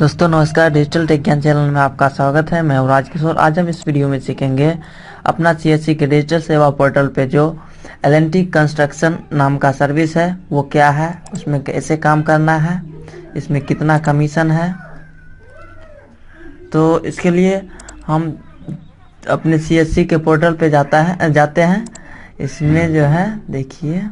दोस्तों नमस्कार। Digital take ज्ञान चैनल में आपका स्वागत है। मैं हूं राजकिशोर। आज हम इस वीडियो में सीखेंगे अपना सीएससी के डिजिटल सेवा पोर्टल पे जो एल&टी कंस्ट्रक्शन नाम का सर्विस है वो क्या है, उसमें कैसे काम करना है, इसमें कितना कमीशन है। तो इसके लिए हम अपने सीएससी के पोर्टल पे जाते हैं। इसमें जो है देखिए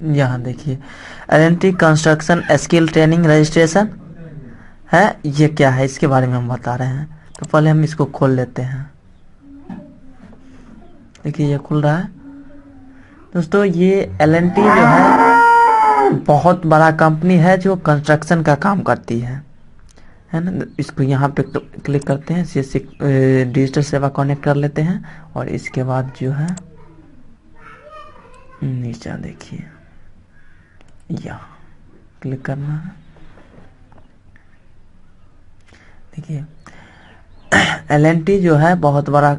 यहाँ देखिए L&T construction skill training registration है। ये क्या है इसके बारे में हम बता रहे हैं। तो पहले हम इसको खोल लेते हैं। देखिए ये खुल रहा है। दोस्तों ये एल&टी जो है बहुत बड़ा कंपनी है जो कंस्ट्रक्शन का काम करती है ना। इसको यहाँ पे क्लिक करते हैं, सीएससी डिजिटल सेवा कनेक्ट कर लेते हैं और इसके बाद जो है नीचे देखिए यहाँ क्लिक करना है। देखिए एल&टी जो है बहुत बड़ा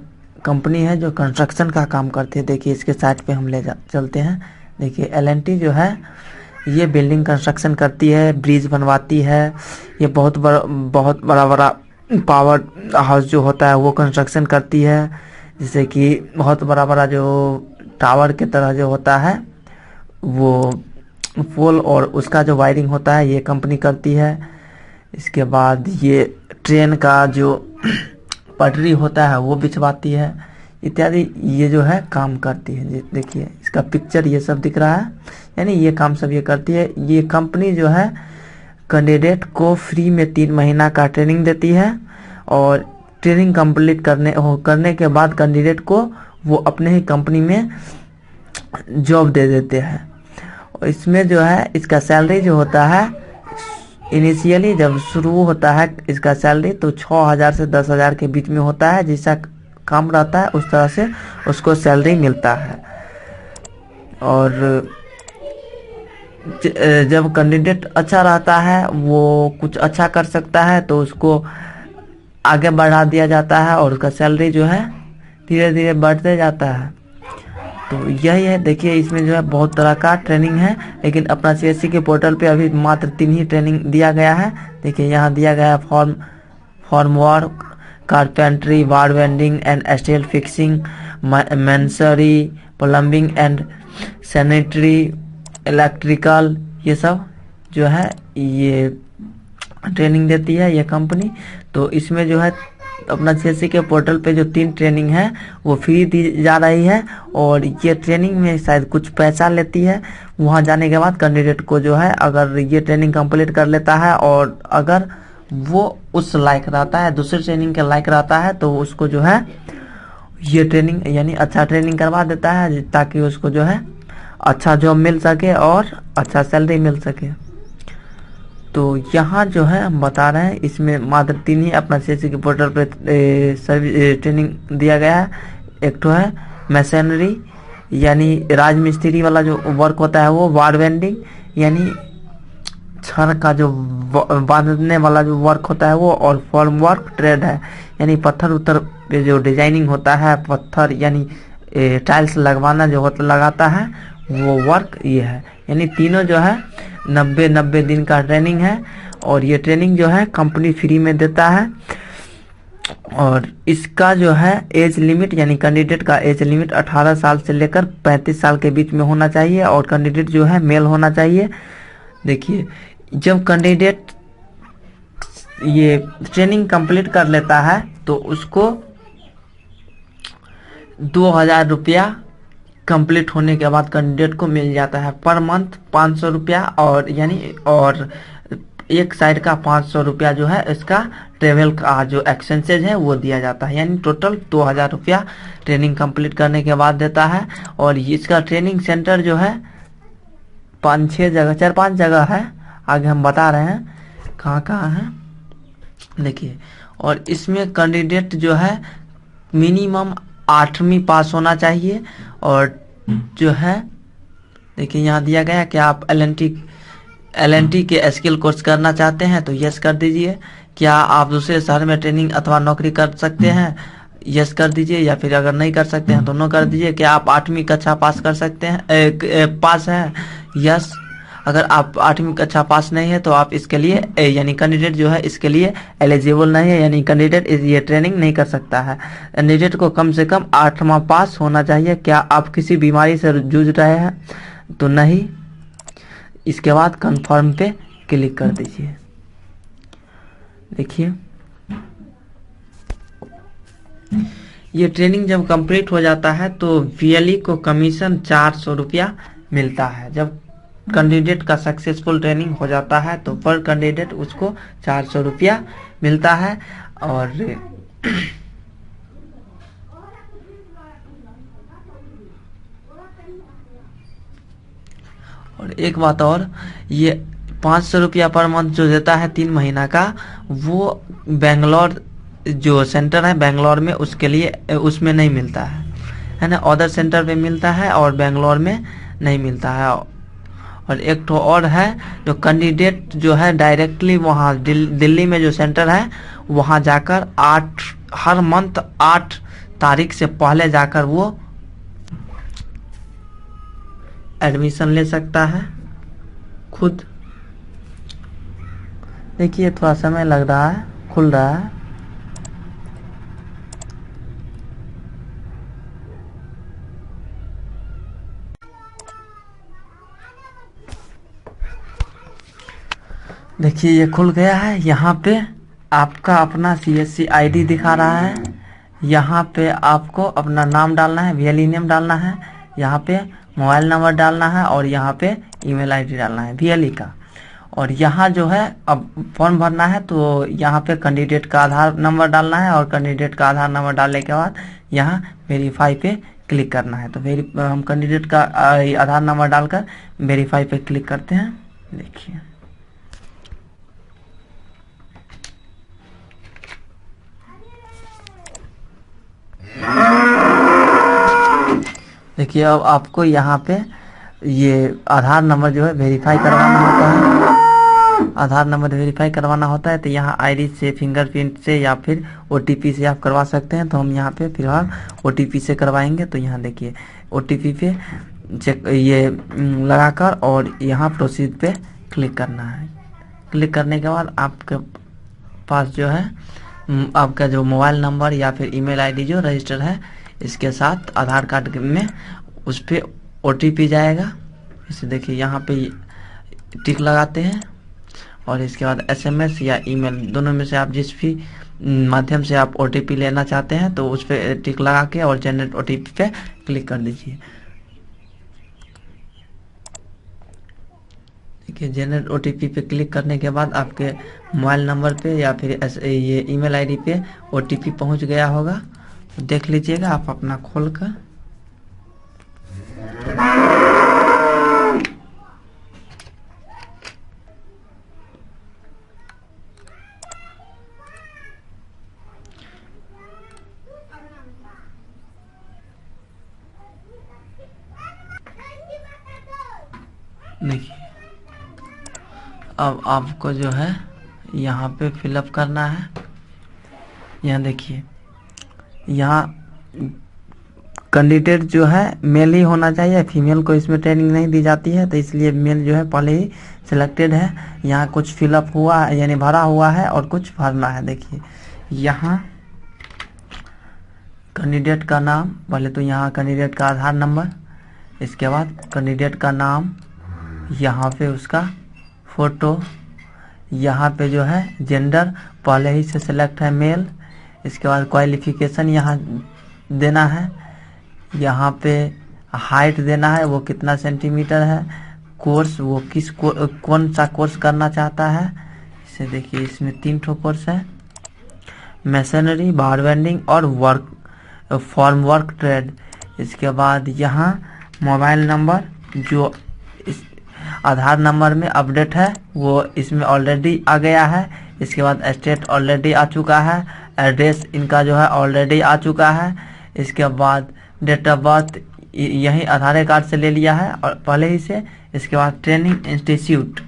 कंपनी है जो कंस्ट्रक्शन का काम करती है। देखिए इसके साइट पे हम चलते हैं। देखिए एल&टी जो है ये बिल्डिंग कंस्ट्रक्शन करती है, ब्रिज बनवाती है। ये बहुत बड़ा पावर हाउस जो होता है वो कंस्ट्रक्शन करती है। जैसे कि बहुत बड़ा जो टावर के तरह जो होता है वो पोल और उसका जो वायरिंग होता है ये कंपनी करती है। इसके बाद ये ट्रेन का जो पटरी होता है वो बिछवाती है इत्यादि, ये जो है काम करती है। देखिए इसका पिक्चर ये सब दिख रहा है, यानी ये काम सब ये करती है। ये कंपनी जो है कैंडिडेट को फ्री में 3 महीना का ट्रेनिंग देती है और ट्रेनिंग कंप्लीट करने के बाद कैंडिडेट को वो अपने ही कंपनी में जॉब दे देते हैं। और इसमें जो है इसका सैलरी जो होता है इनिशियली जब शुरू होता है इसका सैलरी तो 6,000 से 10,000 के बीच में होता है। जैसा काम रहता है उस तरह से उसको सैलरी मिलता है। और जब कैंडिडेट अच्छा रहता है, वो कुछ अच्छा कर सकता है तो उसको आगे बढ़ा दिया जाता है और उसका सैलरी जो है धीरे धीरे बढ़ते जाता है। तो यही है। देखिए इसमें जो है बहुत तरह का ट्रेनिंग है, लेकिन अपना सीएससी के पोर्टल पे अभी मात्र 3 ही ट्रेनिंग दिया गया है। देखिए यहाँ दिया गया है form work, carpentry, war welding and steel fixing, masonry, plumbing and sanitary, electrical, ये सब जो है ये ट्रेनिंग देती है ये कंपनी। तो इसमें जो है अपना सीएससी के पोर्टल पे जो 3 ट्रेनिंग है वो फ्री दी जा रही है और ये ट्रेनिंग में शायद कुछ पैसा लेती है। वहाँ जाने के बाद कैंडिडेट को जो है अगर ये ट्रेनिंग कंप्लीट कर लेता है और अगर वो उस लायक रहता है, दूसरे ट्रेनिंग के लायक रहता है, तो उसको जो है ये ट्रेनिंग यानी अच्छा ट्रेनिंग करवा देता है ताकि उसको जो है अच्छा जॉब मिल सके और अच्छा सैलरी मिल सके। तो यहाँ जो है हम बता रहे हैं इसमें मात्र 3 ही अपना सीएससी के पोर्टल पे सर्विस ट्रेनिंग दिया गया है। एक तो है मैसनरी यानी राजमिस्त्री वाला जो वर्क होता है वो, वार वेल्डिंग यानी छड़ का जो बांधने वाला जो वर्क होता है वो, और फॉर्म वर्क ट्रेड है यानी पत्थर उत्तर पे जो डिजाइनिंग होता है, पत्थर यानी टाइल्स लगवाना जो लगाता है वो वर्क ये है। यानी तीनों जो है 90 दिन का ट्रेनिंग है और ये ट्रेनिंग जो है कंपनी फ्री में देता है। और इसका जो है एज लिमिट यानी कैंडिडेट का एज लिमिट 18 साल से लेकर 35 साल के बीच में होना चाहिए और कैंडिडेट जो है मेल होना चाहिए। देखिए जब कैंडिडेट ये ट्रेनिंग कंप्लीट कर लेता है तो उसको 2,000 रुपया कंप्लीट होने के बाद कैंडिडेट को मिल जाता है। पर मंथ 500 रुपया और यानी और एक साइड का 500 रुपया जो है इसका ट्रेवल का जो एक्सपेंसेज है वो दिया जाता है। यानी टोटल 2,000 रुपया ट्रेनिंग कंप्लीट करने के बाद देता है। और इसका ट्रेनिंग सेंटर जो है 4-5 जगह है, आगे हम बता रहे हैं कहाँ कहाँ है। देखिए और इसमें कैंडिडेट जो है मिनिमम 8वीं पास होना चाहिए। और जो है देखिए यहाँ दिया गया कि आप LNT के स्किल कोर्स करना चाहते हैं तो यस कर दीजिए। क्या आप दूसरे शहर में ट्रेनिंग अथवा नौकरी कर सकते हैं, यस कर दीजिए, या फिर अगर नहीं कर सकते हैं तो नो कर दीजिए। क्या आप 8वीं कक्षा पास कर सकते हैं, पास हैं, यस। अगर आप 8वीं कक्षा पास नहीं है तो आप इसके लिए यानी कैंडिडेट जो है इसके लिए एलिजिबल नहीं है, यानी कैंडिडेट ये ट्रेनिंग नहीं कर सकता है। कैंडिडेट को कम से कम 8वां पास होना चाहिए। क्या आप किसी बीमारी से जूझ रहे हैं तो नहीं। इसके बाद कंफर्म पे क्लिक कर दीजिए। देखिए ये ट्रेनिंग जब कंप्लीट हो जाता है तो VLE को कमीशन 400 रुपया मिलता है। जब कैंडिडेट का सक्सेसफुल ट्रेनिंग हो जाता है तो पर कैंडिडेट उसको 400 रुपया मिलता है। और एक बात और, ये 500 रुपया पर मंथ जो देता है 3 महीना का, वो बेंगलोर जो सेंटर है बेंगलोर में उसके लिए उसमें नहीं मिलता है ना। अदर सेंटर पे मिलता है और बेंगलोर में नहीं मिलता है। और एक तो और है जो कैंडिडेट जो है डायरेक्टली वहाँ दिल्ली में जो सेंटर है वहाँ जाकर हर मंथ 8 तारीख से पहले जाकर वो एडमिशन ले सकता है खुद। देखिए थोड़ा समय लग रहा है, खुल रहा है। देखिए ये खुल गया है। यहाँ पे आपका अपना CSC ID दिखा रहा है। यहाँ पे आपको अपना नाम डालना है, VLE नेम डालना है, यहाँ पे मोबाइल नंबर डालना है और यहाँ पे ईमेल ID डालना है VLE का। और यहाँ जो है अब फॉर्म भरना है तो यहाँ पे कैंडिडेट का आधार नंबर डालना है और कैंडिडेट का आधार नंबर डालने के बाद यहाँ वेरीफाई पे क्लिक करना है। तो हम कैंडिडेट का आधार नंबर डालकर वेरीफाई पे क्लिक करते हैं। देखिए देखिए अब आपको यहाँ पे ये आधार नंबर जो है वेरीफाई करवाना होता है। आधार नंबर वेरीफाई करवाना होता है तो यहाँ आईडी से, फिंगरप्रिंट से या फिर OTP से आप करवा सकते हैं। तो हम यहाँ पे फिलहाल OTP से करवाएंगे। तो यहाँ देखिए OTP पे चेक ये लगाकर और यहाँ प्रोसीड पे क्लिक करना है। क्लिक करने के बाद आपके पास जो है आपका जो मोबाइल नंबर या फिर ईमेल ID जो रजिस्टर है इसके साथ आधार कार्ड में उस पर OTP जाएगा। इसे देखिए यहाँ पे टिक लगाते हैं और इसके बाद SMS या ईमेल दोनों में से आप जिस भी माध्यम से आप OTP लेना चाहते हैं तो उस पर टिक लगा के और जनरेट OTP पे क्लिक कर दीजिए। देखिए जनरेट OTP पे क्लिक करने के बाद आपके मोबाइल नंबर पे या फिर ये ईमेल ID पे OTP पहुंच गया होगा। तो देख लीजिएगा आप अपना खोल कर। देखिए अब आपको जो है यहाँ पे फिलअप करना है। यहाँ देखिए यहाँ कैंडिडेट जो है मेल ही होना चाहिए, फीमेल को इसमें ट्रेनिंग नहीं दी जाती है तो इसलिए मेल जो है पहले ही सिलेक्टेड है। यहाँ कुछ फिलअप हुआ है यानी भरा हुआ है और कुछ भरना है। देखिए यहाँ कैंडिडेट का नाम, पहले तो यहाँ कैंडिडेट का आधार नंबर, इसके बाद कैंडिडेट का नाम, यहाँ पे उसका फ़ोटो, यहाँ पे जो है जेंडर पहले ही से सिलेक्ट है मेल, इसके बाद क्वालिफिकेशन यहाँ देना है, यहाँ पे हाइट देना है वो कितना सेंटीमीटर है, कोर्स वो कौन सा कोर्स करना चाहता है। इसे देखिए इसमें 3 ठो कोर्स है, मैसनरी, बार बेंडिंग और फॉर्म वर्क ट्रेड। इसके बाद यहाँ मोबाइल नंबर जो इस आधार नंबर में अपडेट है वो इसमें ऑलरेडी आ गया है। इसके बाद स्टेट ऑलरेडी आ चुका है, एड्रेस इनका जो है ऑलरेडी आ चुका है। इसके बाद डेट ऑफ बर्थ यही आधार कार्ड से ले लिया है और पहले ही से। इसके बाद ट्रेनिंग इंस्टीट्यूट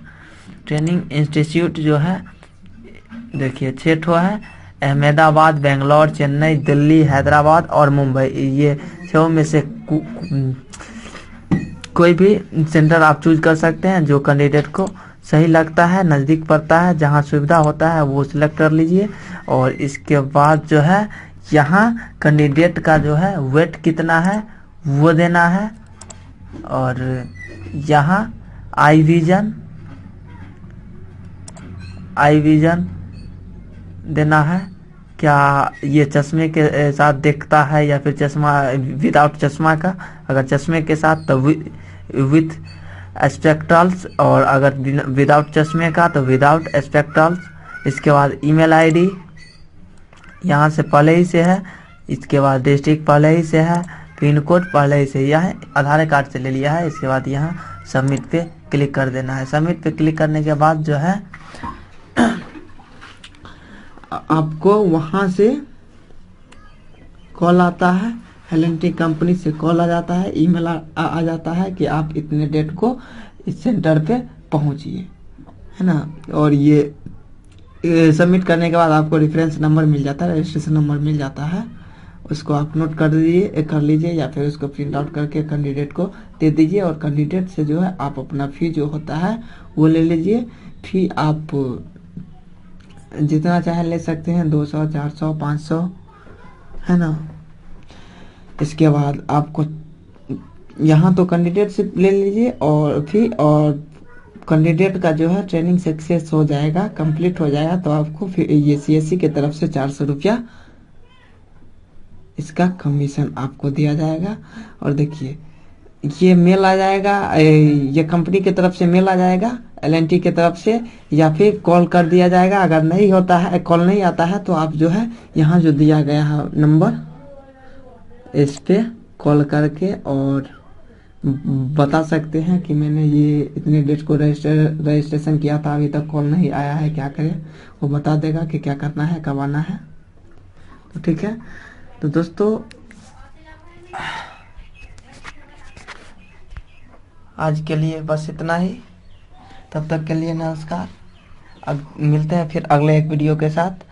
ट्रेनिंग इंस्टीट्यूट जो है देखिए 6 ठो है, अहमदाबाद, बेंगलोर, चेन्नई, दिल्ली, हैदराबाद और मुंबई। ये 6 में से कोई भी सेंटर आप चूज कर सकते हैं जो कैंडिडेट को सही लगता है, नज़दीक पड़ता है, जहां सुविधा होता है वो सिलेक्ट कर लीजिए। और इसके बाद जो है यहाँ कैंडिडेट का जो है वेट कितना है वो देना है। और यहाँ आई विजन देना है, क्या ये चश्मे के साथ देखता है या फिर चश्मा विदाउट चश्मा का। अगर चश्मे के साथ तो विथ स्पेक्ट्रल्स, और अगर विदाउट चश्मे का तो विदाउट स्पेक्ट्रल्स। इसके बाद ईमेल आईडी यहाँ से पहले ही से है, इसके बाद डिस्ट्रिक्ट पहले ही से है, पिन कोड पहले ही से यह है, आधार कार्ड से ले लिया है। इसके बाद यहाँ सबमिट पे क्लिक कर देना है। सबमिट पे क्लिक करने के बाद जो है आपको वहाँ से कॉल आता है, एल&टी कंपनी से कॉल आ जाता है, ईमेल आ जाता है कि आप इतने डेट को इस सेंटर पे पहुँचिए, है ना। और ये सबमिट करने के बाद आपको रेफरेंस नंबर मिल जाता है, रजिस्ट्रेशन नंबर मिल जाता है, उसको आप नोट कर लीजिए या फिर उसको प्रिंट आउट करके कैंडिडेट को दे दीजिए। और कैंडिडेट से जो है आप अपना फी जो होता है वो ले लीजिए। फी आप जितना चाहे ले सकते हैं, 200, 400, 500, है ना। इसके बाद आपको यहाँ तो कैंडिडेट से ले लीजिए और फी, और कैंडिडेट का जो है ट्रेनिंग सक्सेस हो जाएगा, कंप्लीट हो जाएगा तो आपको फिर ये CSC की तरफ से 400 रुपया इसका कमीशन आपको दिया जाएगा। और देखिए ये मेल आ जाएगा, ये कंपनी की तरफ से मेल आ जाएगा एल&टी की तरफ से, या फिर कॉल कर दिया जाएगा। अगर नहीं होता है, कॉल नहीं आता है, तो आप जो है यहाँ जो दिया गया है नंबर, इस पे कॉल करके और बता सकते हैं कि मैंने ये इतने डेट को रजिस्ट्रेशन किया था, अभी तक कॉल नहीं आया है, क्या करें। वो बता देगा कि क्या करना है, कब आना है। तो ठीक है, तो दोस्तों आज के लिए बस इतना ही। तब तक के लिए नमस्कार। अब मिलते हैं फिर अगले एक वीडियो के साथ।